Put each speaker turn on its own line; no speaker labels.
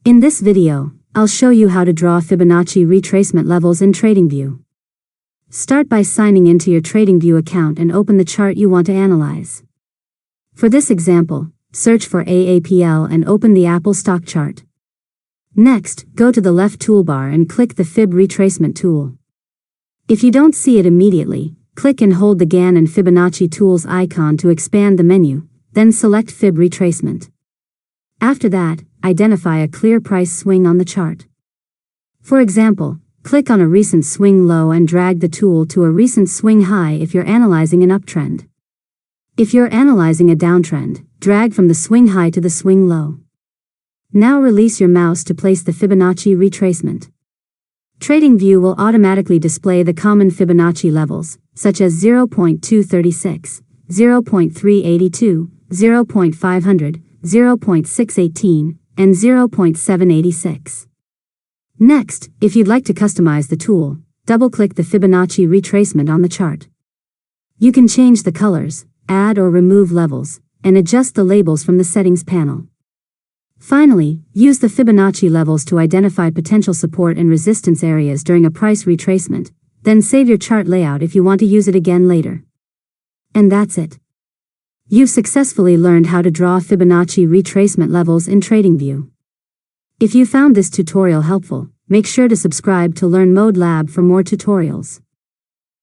In this video, I'll show you how to draw Fibonacci retracement levels in Tradingview. Start by signing into your Tradingview account and open the chart you want to analyze. For this example, search for AAPL and open the Apple stock chart. Next, go to the left toolbar and click the Fib Retracement tool. If you don't see it immediately, click and hold the Gann and Fibonacci tools icon to expand the menu, then select Fib Retracement. After that, identify a clear price swing on the chart. For example, click on a recent swing low and drag the tool to a recent swing high if you're analyzing an uptrend. If you're analyzing a downtrend, drag from the swing high to the swing low. Now release your mouse to place the Fibonacci retracement. Tradingview will automatically display the common Fibonacci levels, such as 0.236, 0.382, 0.500, 0.618, and 0.786. Next, if you'd like to customize the tool, double-click the Fibonacci retracement on the chart. You can change the colors, add or remove levels, and adjust the labels from the Settings panel. Finally, use the Fibonacci levels to identify potential support and resistance areas during a price retracement, then save your chart layout if you want to use it again later. And that's it. You've successfully learned how to draw Fibonacci retracement levels in Tradingview. If you found this tutorial helpful, make sure to subscribe to Learn Mode Lab for more tutorials.